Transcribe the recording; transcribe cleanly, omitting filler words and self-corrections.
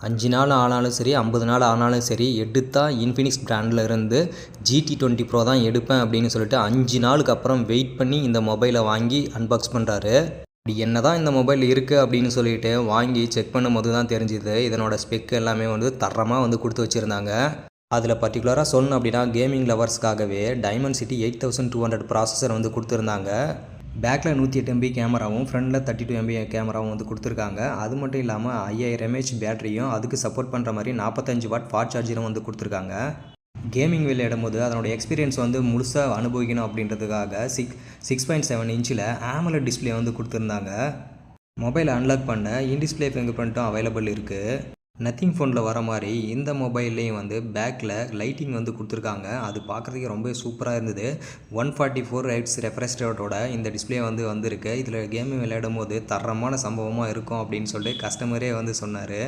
5 நாள் ஆனாலும் சரி 50 நாள் ஆனாலும் சரி எடுத்தா இன்ஃபினிக்ஸ் பிராண்டில் இருந்து GT20 Pro தான் எடுப்பேன் அப்படின்னு சொல்லிட்டு 5 நாளுக்கு அப்புறம் வெயிட் பண்ணி இந்த மொபைலை வாங்கி அன்பாக்ஸ் பண்ணுறாரு. இப்படி என்ன தான் இந்த மொபைல் இருக்குது அப்படின்னு சொல்லிட்டு வாங்கி செக் பண்ணும்போது தான் தெரிஞ்சுது இதனோட ஸ்பெக் எல்லாமே வந்து தரமாக வந்து கொடுத்து வச்சுருந்தாங்க. அதில் பர்டிகுலராக சொல்லணும் அப்படின்னா கேமிங் லவர்ஸ்க்காகவே டைமென்சிட்டி 8200 ப்ராசஸர் வந்து கொடுத்துருந்தாங்க. பேக்கில் 108 MB கேமராவும் ஃப்ரண்டில் 32 MB கேமராவும் வந்து கொடுத்துருக்காங்க. அது மட்டும் இல்லாமல் 5000 mAh பேட்டரியும் அதுக்கு சப்போர்ட் பண்ணுற மாதிரி 45 வாட் ஃபாஸ்ட் சார்ஜரும் வந்து கொடுத்துருக்காங்க. கேமிங் விளையாடும்போது அதனோட எக்ஸ்பீரியன்ஸ் வந்து முழுசாக அனுபவிக்கணும் அப்படின்றதுக்காக 6.7 இன்ச்சில் AMOLED டிஸ்பிளே வந்து கொடுத்துருந்தாங்க. மொபைலை அன்லாக் பண்ண இன்டிஸ்பிளே ஃபிங்கர் பிரிண்ட்டும் அவைலபிள் இருக்குது. நத்திங் ஃபோனில் வர மாதிரி இந்த மொபைல்லையும் வந்து பேக்கில் லைட்டிங் வந்து கொடுத்துருக்காங்க. அது பார்க்குறதுக்கு ரொம்ப சூப்பராக இருந்தது. 144 Hz ரெஃப்ரெஷ் ரேட்டோட இந்த டிஸ்பிளே வந்து வந்திருக்கு. இதில் கேமிங் விளையாடும் போது தரமான சம்பவமாக இருக்கும் அப்படின்னு சொல்லிட்டு கஸ்டமரே வந்து சொன்னார்.